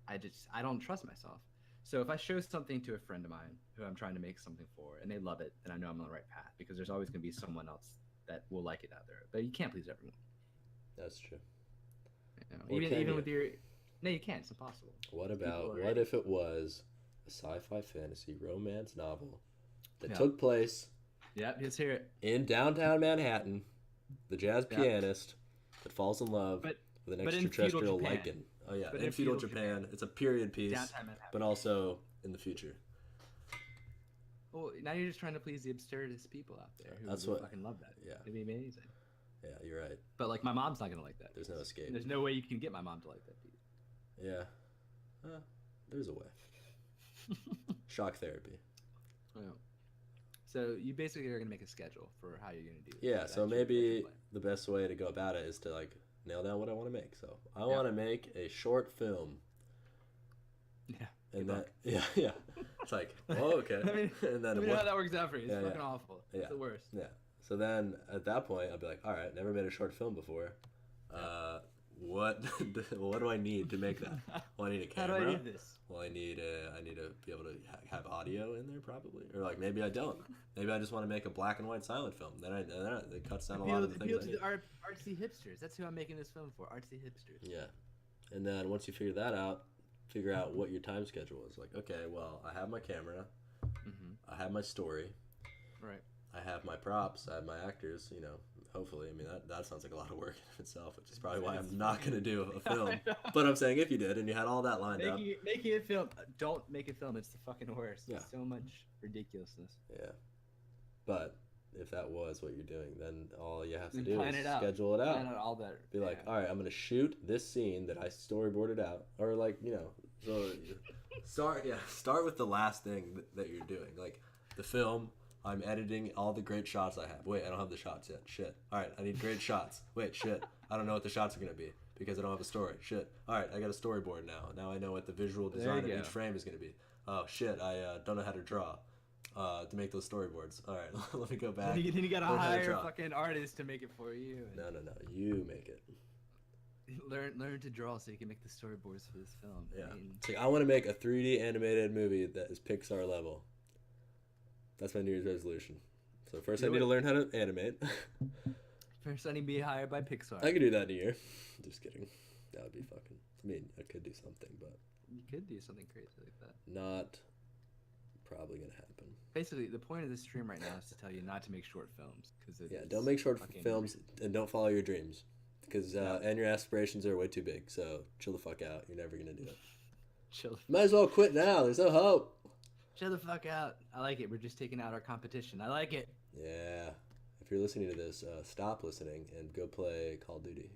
I don't trust myself. So if I show something to a friend of mine who I'm trying to make something for and they love it, then I know I'm on the right path because there's always going to be someone else that will like it out there. But you can't please everyone. That's true. Even with your... No, you can't. It's impossible. What if it was a sci-fi fantasy romance novel that took place... Yep, let's hear it. In downtown Manhattan, the jazz pianist that falls in love with an extraterrestrial lichen. Oh yeah, in feudal Japan. It's a period piece, but also in the future. Well, now you're just trying to please the absurdist people out there who fucking love that. Yeah. It'd be amazing. Yeah, you're right. But like, my mom's not gonna like that. There's no escape. There's no way you can get my mom to like that piece. Yeah. There's a way. Shock therapy. Yeah. So you basically are gonna make a schedule for how you're gonna do it. Yeah. So maybe the best way to go about it is to like nail down what I want to make. So I want to make a short film. Yeah. And then yeah. It's like, oh, okay. And then let me know how that works out for you. It's fucking awful. It's Yeah. the worst. Yeah. So then at that point, I'll be like, all right, never made a short film before. What what do I need to make that? Well, I need a camera. How do I do this? Well, I need to be able to have audio in there probably, or like maybe I don't. Maybe I just want to make a black and white silent film. Then it cuts down a lot of the things. Appeal to the artsy hipsters. That's who I'm making this film for. Artsy hipsters. Yeah, and then once you figure that out, figure out what your time schedule is. Like, okay, well, I have my camera, I have my story, right? I have my props, I have my actors. You know, hopefully, I mean that sounds like a lot of work in itself, which is probably why I'm not gonna do a film. But I'm saying if you did and you had all that lined up, making a film, don't make a film. It's the fucking worst. Yeah. So much ridiculousness. Yeah, but if that was what you're doing, then all you have to Then do plan is it out. schedule it out. Plan out all that. Be like, all right, I'm gonna shoot this scene that I storyboarded out, or like, you know, so start with the last thing that you're doing, like the film. I'm editing all the great shots I have. Wait, I don't have the shots yet. Shit. All right, I need great shots. Wait, shit. I don't know what the shots are gonna be because I don't have a story. Shit. All right, I got a storyboard now. Now I know what the visual design of each frame is gonna be. Oh shit, I don't know how to draw. To make those storyboards. All right, let me go back. Then you gotta hire a fucking artist to make it for you. No, you make it. Learn to draw so you can make the storyboards for this film. Yeah. I mean, it's like, I want to make a 3D animated movie that is Pixar level. That's my New Year's resolution. So first I need to learn how to animate. First I need to be hired by Pixar. I could do that in a year. Just kidding. That would be fucking... I mean, I could do something, but... You could do something crazy like that. Not probably going to happen. Basically, the point of this stream right now is to tell you not to make short films. Don't make short films and don't follow your dreams. Because and your aspirations are way too big. So chill the fuck out. You're never going to do it. Chill. Might as well quit now. There's no hope. Chill the fuck out. I like it. We're just taking out our competition. I like it. Yeah. If you're listening to this, stop listening and go play Call of Duty.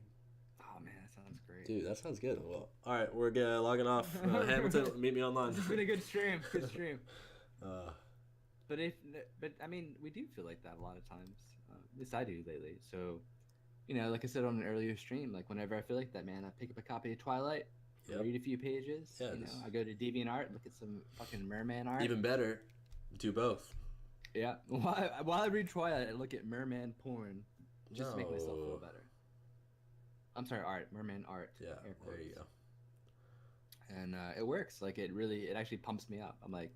Oh, man, that sounds great. Dude, that sounds good. Well, all right, we're logging off. Hamilton, meet me online. It's been a good stream. Good stream. But I mean, we do feel like that a lot of times. At least I do lately. So, you know, like I said on an earlier stream, like whenever I feel like that, man, I pick up a copy of Twilight. Yep. Read a few pages. Yeah, you know, I go to DeviantArt, look at some fucking merman art. Even better, do both. Yeah. While I read Twilight, I look at merman porn just to make myself feel better. I'm sorry, merman art. Yeah, there you go. And it works. Like it actually pumps me up. I'm like,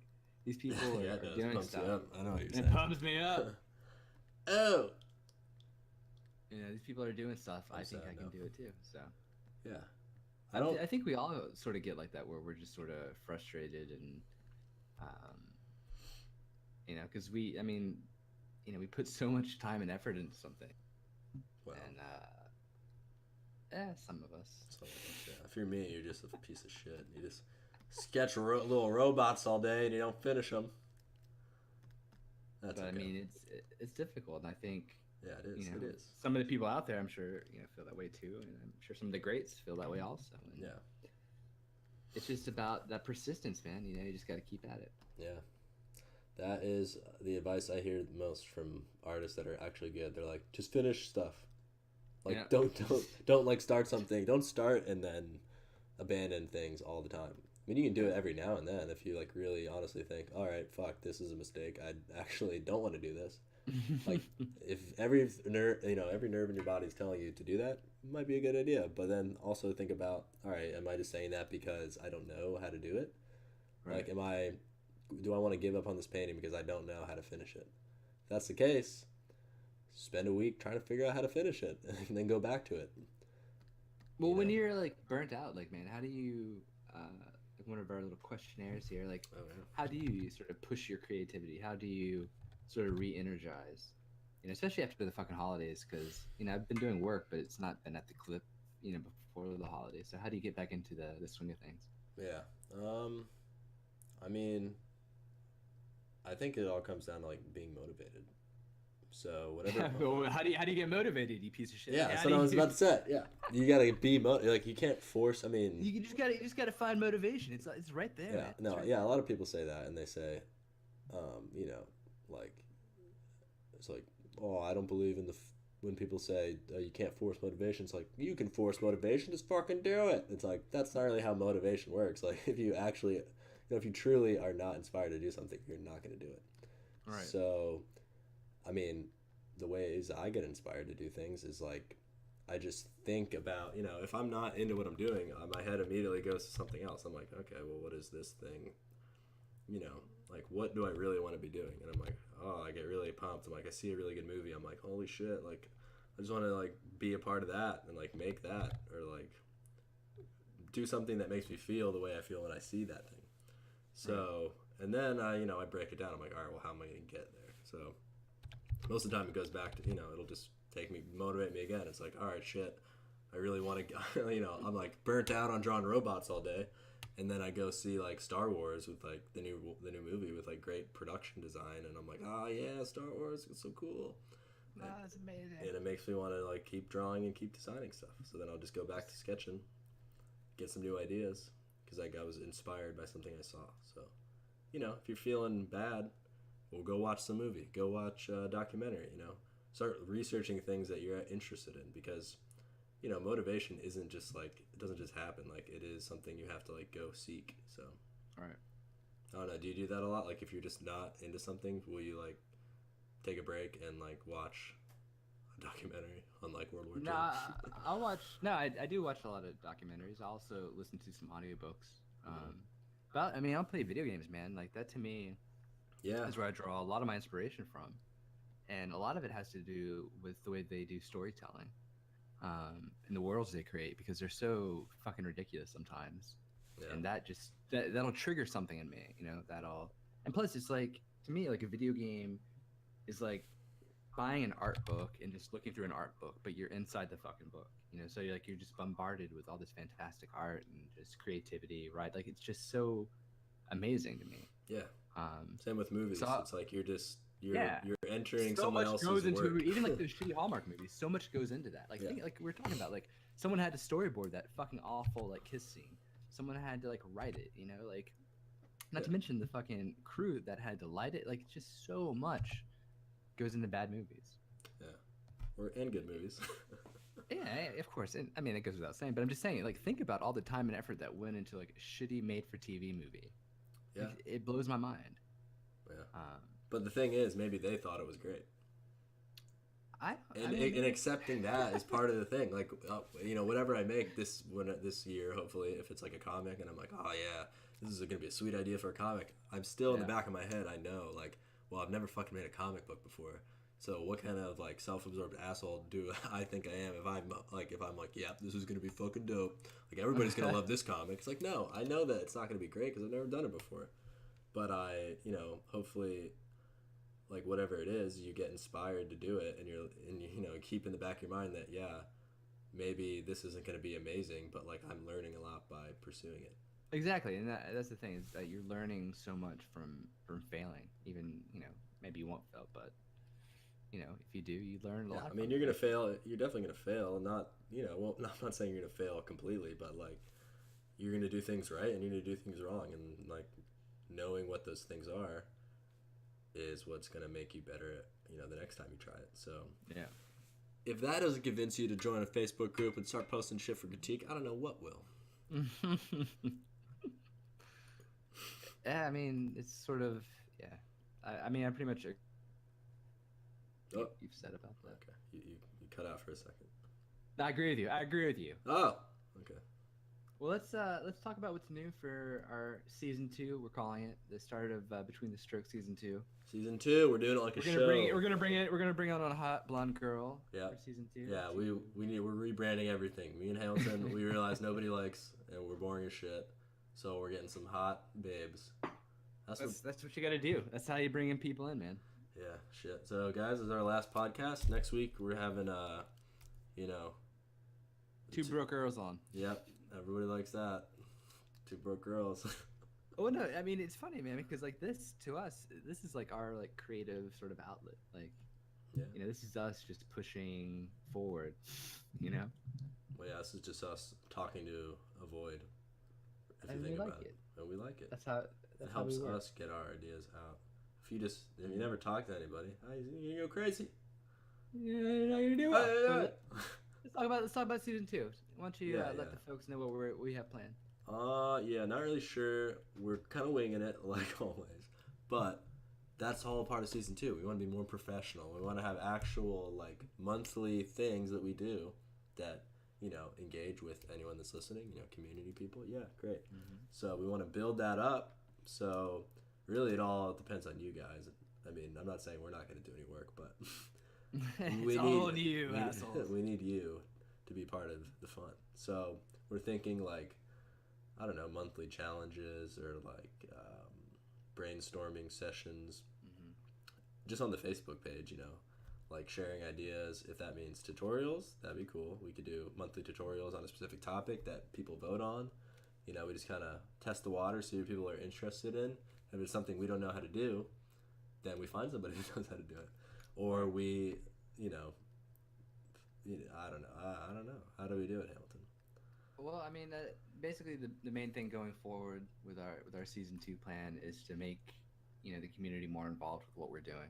these people are doing stuff. I know what you're saying. It pumps me up. Oh. You know, these people are doing stuff. I think I can do it too. So. Yeah. I think we all sort of get like that, where we're just sort of frustrated and, you know, because we put so much time and effort into something. Well, and some of us. Yeah. If you're me, you're just a piece of shit. You just sketch little robots all day and you don't finish them. But okay. I mean, it's difficult, and I think. Yeah, it is. You know, it is. Some of the people out there, I'm sure, feel that way too, and I'm sure some of the greats feel that way also. And yeah. It's just about that persistence, man. You know, you just got to keep at it. Yeah. That is the advice I hear most from artists that are actually good. They're like, just finish stuff. Like, don't like start something. Don't start and then abandon things all the time. I mean, you can do it every now and then if you like really honestly think, all right, fuck, this is a mistake. I actually don't want to do this. Like, if every nerve in your body is telling you to do that, it might be a good idea. But then also think about, all right, am I just saying that because I don't know how to do it? Right. Like, do I want to give up on this painting because I don't know how to finish it? If that's the case, spend a week trying to figure out how to finish it and then go back to it. Well, when you're like burnt out, like, man, how do you, like one of our little questionnaires here, like, how do you sort of push your creativity? How do you sort of re-energize, especially after the fucking holidays, because I've been doing work, but it's not been at the clip before the holidays. So how do you get back into the swing of things? I mean, I think it all comes down to like being motivated. So whatever. Well, how do you get motivated, you piece of shit? Yeah, that's what I was about to say. Yeah, you gotta be like, you can't force. I mean, you just gotta find motivation. It's right there. Yeah, man. no, right yeah. A lot of people say that, and they say, like, it's like, oh, I don't believe in when people say you can't force motivation. It's like, you can force motivation, just fucking do it. It's like, that's not really how motivation works. Like, if you actually if you truly are not inspired to do something, you're not going to do it. Right. So, I mean, the ways I get inspired to do things is like I just think about, if I'm not into what I'm doing, my head immediately goes to something else. I'm like, okay, well, what is this thing? Like, what do I really want to be doing? And I'm like, oh, I get really pumped. I'm like, I see a really good movie. I'm like, holy shit, like, I just want to, like, be a part of that and, like, make that or, like, do something that makes me feel the way I feel when I see that thing. So, and then I break it down. I'm like, all right, well, how am I going to get there? So most of the time it goes back to, it'll just motivate me again. It's like, all right, shit, I really want to, I'm like burnt out on drawing robots all day. And then I go see like Star Wars with like the new movie with like great production design. And I'm like, oh yeah, Star Wars, it's so cool. Oh, that's amazing. And it makes me want to like keep drawing and keep designing stuff. So then I'll just go back to sketching, get some new ideas. Because I was inspired by something I saw. So, if you're feeling bad, well, go watch some movie. Go watch a documentary, Start researching things that you're interested in because, motivation isn't just like, it doesn't just happen. Like, it is something you have to, like, go seek. So, All right. I don't know. Do you do that a lot? Like, if you're just not into something, will you, like, take a break and, like, watch a documentary on, like, World War II? No, I'll watch. No, I do watch a lot of documentaries. I also listen to some audiobooks. But I mean, I'll play video games, man. Like that to me, is where I draw a lot of my inspiration from, and a lot of it has to do with the way they do storytelling, and the worlds they create because they're so fucking ridiculous sometimes, and that'll trigger something in me, and plus it's like to me like a video game is like buying an art book and just looking through an art book, but you're inside the fucking book, so you're just bombarded with all this fantastic art and just creativity, right? Like it's just so amazing to me. Yeah. Same with movies. So, it's like you're entering so someone else's work. Into even like those shitty Hallmark movies. So much goes into that. Like think, like we're talking about, like someone had to storyboard that fucking awful like kiss scene. Someone had to like write it. Like not to mention the fucking crew that had to light it. Like just so much goes into bad movies. Yeah, and good movies. Yeah, of course. And I mean, it goes without saying, but I'm just saying, like, think about all the time and effort that went into like a shitty made-for-TV movie. Yeah, like, it blows my mind. Yeah. But the thing is, maybe they thought it was great. And accepting that is part of the thing. Like, whatever I make this year, hopefully, if it's like a comic, and I'm like, oh yeah, this is gonna be a sweet idea for a comic. I'm still in the back of my head, I know, like, well, I've never fucking made a comic book before. So what kind of like self-absorbed asshole do I think I am if I'm like, yeah, this is gonna be fucking dope. Like everybody's gonna love this comic. It's like, no, I know that it's not gonna be great because I've never done it before. But I, hopefully, like whatever it is, you get inspired to do it, and you keep in the back of your mind that maybe this isn't gonna be amazing, but like I'm learning a lot by pursuing it. Exactly, and that's the thing is that you're learning so much from failing. Even maybe you won't fail, but if you do, you learn a lot. I mean, you're gonna fail. You're definitely gonna fail. Not, well, I'm not saying you're gonna fail completely, but like, you're gonna do things right and you're gonna do things wrong, and like, knowing what those things are is what's gonna make you better. The next time you try it. So yeah, if that doesn't convince you to join a Facebook group and start posting shit for critique, I don't know what will. Yeah, I mean, it's sort of I mean, I pretty much. You've said about that. Okay, you cut out for a second. I agree with you. Oh, okay. Well, let's talk about what's new for our season 2. We're calling it the start of Between the Strokes season 2. Season 2, we're doing it like a show. We're gonna bring on a hot blonde girl. Yeah. For season 2. Yeah, we're rebranding everything. Me and Hamilton, we realize nobody likes, and we're boring as shit. So we're getting some hot babes. That's what you gotta do. That's how you bring in people in, man. Yeah, shit. So, guys, this is our last podcast. Next week, we're having, two broke girls on. Yep, everybody likes that. Two broke girls. Oh no, I mean it's funny, man, because like this to us, this is like our like creative sort of outlet. Like, this is us just pushing forward. Well, yeah, this is just us talking to a void. If you think about it, and we like it. That's how. It helps us get our ideas out. If you never talk to anybody, you go crazy. Yeah, you're not gonna do it. Let's talk about season 2. Why don't you let the folks know what we have planned? Yeah, not really sure. We're kind of winging it like always, but that's all part of season 2. We want to be more professional. We want to have actual like monthly things that we do that engage with anyone that's listening. Community people. Yeah, great. So we want to build that up. So really, it all depends on you guys. I mean, I'm not saying we're not going to do any work, but It's all on you, assholes. we need you to be part of the fun. So we're thinking like, I don't know, monthly challenges or like brainstorming sessions, just on the Facebook page, like sharing ideas. If that means tutorials, that'd be cool. We could do monthly tutorials on a specific topic that people vote on. We just kind of test the water, see what people are interested in. If it's something we don't know how to do, then we find somebody who knows how to do it. Or we, I don't know. I don't know. How do we do it, Hamilton? Well, I mean, basically the main thing going forward with our season 2 plan is to make the community more involved with what we're doing.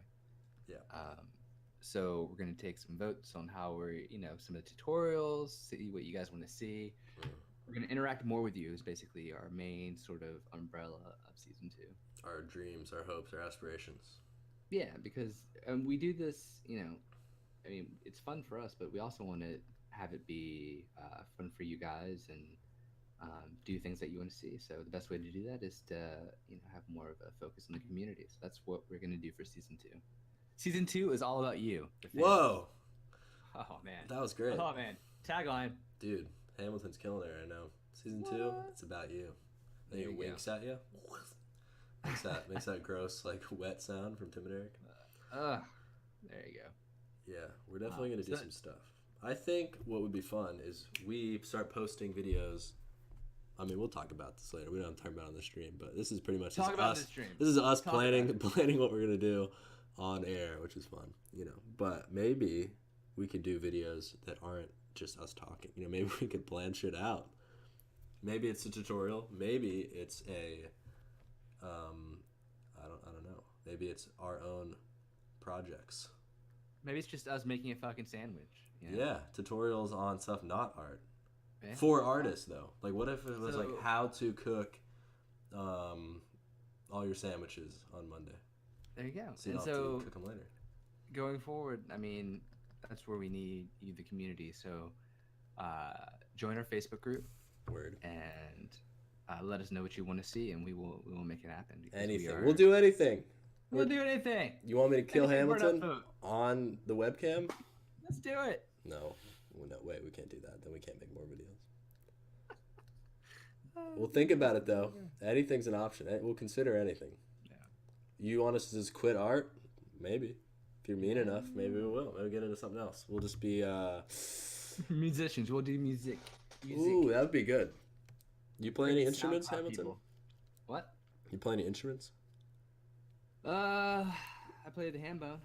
Yeah. So we're gonna take some votes on how we're some of the tutorials, see what you guys want to see. We're gonna interact more with you. Is basically our main sort of umbrella of season 2. Our dreams, our hopes, our aspirations. Yeah, because we do this. I mean, it's fun for us, but we also want to have it be fun for you guys and do things that you want to see. So the best way to do that is to have more of a focus on the community. So that's what we're gonna do for season 2. Season 2 is all about you. The fans. Whoa! Oh man, that was great. Oh man, tagline. Dude, Hamilton's killing it right now. Season 2, it's about you. Then he winks at you. Makes that gross like wet sound from Tim and Eric. There you go. Yeah, we're definitely gonna do some stuff. I think what would be fun is we start posting videos. I mean, we'll talk about this later. We don't have to talk about it on the stream, but this is pretty much us. This is us planning what we're gonna do on air, which is fun, But maybe we could do videos that aren't just us talking. Maybe we could plan shit out. Maybe it's a tutorial. Maybe it's a, I don't know. Maybe it's our own projects. Maybe it's just us making a fucking sandwich. Yeah, tutorials on stuff not art. Yeah. For artists though, like what if it was like how to cook, all your sandwiches on Monday. There you go. So you don't have to cook them later. Going forward, I mean, that's where we need you, the community. So join our Facebook group. Word. And let us know what you want to see, and we will make it happen. Anything. We'll do anything. We'll do anything. You want me to kill Hamilton on the webcam? Let's do it. No, wait, we can't do that. Then we can't make more videos. We'll think about it though. Anything's an option. We'll consider anything. You want us to just quit art? Maybe. If you're mean enough, maybe we will. Maybe get into something else. We'll just be musicians. We'll do music. Ooh, that would be good. You play any instruments, Hamilton? People. What? You play any instruments? I play the handbone.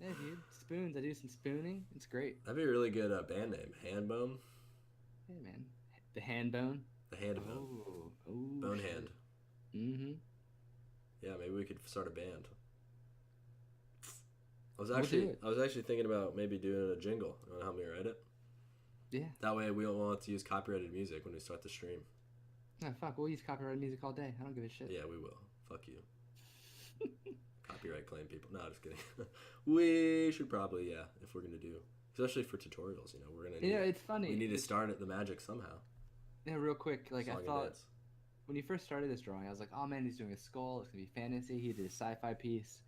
Yeah, dude. Spoons. I do some spooning. It's great. That'd be a really good band name. Handbone. Hey, man. The handbone. The handbone. Oh, Bone hand. Mm-hmm. Yeah, maybe we could start a band. I was actually thinking about maybe doing a jingle. You want to help me write it? Yeah. That way we don't want to use copyrighted music when we start the stream. No, fuck. We'll use copyrighted music all day. I don't give a shit. Yeah, we will. Fuck you. Copyright claim people. No, just kidding. We should probably, if we're going to do, especially for tutorials, we're going to need. Yeah, it's funny. We need to start at the magic somehow. Yeah, real quick. Like, I thought, when you first started this drawing, I was like, oh man, he's doing a skull. It's going to be fantasy. He did a sci-fi piece.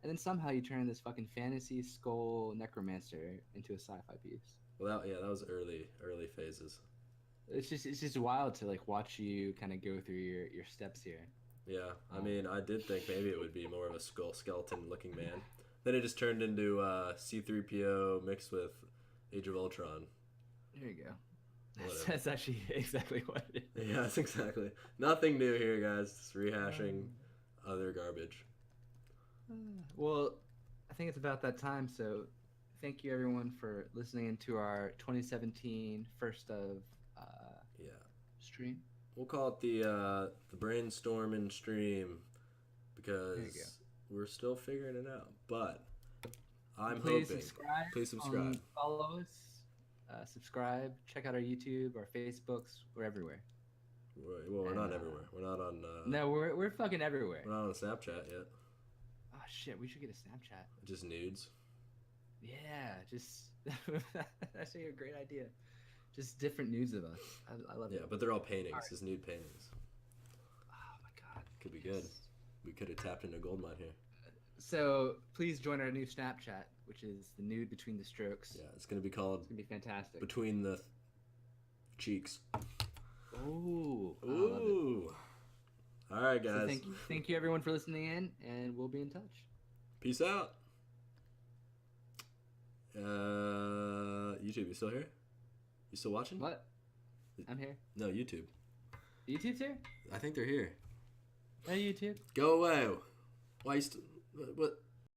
And then somehow you turn this fucking fantasy skull necromancer into a sci-fi piece. Well, that was early phases. It's just wild to like watch you kind of go through your steps here. Yeah, I mean, I did think maybe it would be more of a skeleton-looking man. Then it just turned into C-3PO mixed with Age of Ultron. There you go. That's actually exactly what it is. Yeah, that's exactly. Nothing new here, guys. Just rehashing other garbage. Well, I think it's about that time, so thank you everyone for listening into our 2017 first of stream. We'll call it the brainstorming stream because we're still figuring it out. But I'm hoping. Please subscribe. Follow us. subscribe, check out our YouTube, our Facebooks. We're everywhere. Well, we're not everywhere. We're not on. No, we're fucking everywhere. We're not on Snapchat yet. Oh shit, we should get a Snapchat. Just nudes. Yeah, just that's actually a great idea. Just different nudes of us. I love it. Yeah, but they're all paintings. All right. Just nude paintings. Oh my god. Could be good. We could have tapped into a gold mine here. So please join our new Snapchat, which is the nude between the strokes. Yeah, it's gonna be called It's gonna be fantastic. Between the Cheeks. Ooh. Ooh. All right, guys. So thank you everyone for listening in, and we'll be in touch. Peace out. YouTube, you still here? You still watching? What? I'm here. No, YouTube. YouTube's here? I think they're here. Hey, YouTube. Go away. Why you what?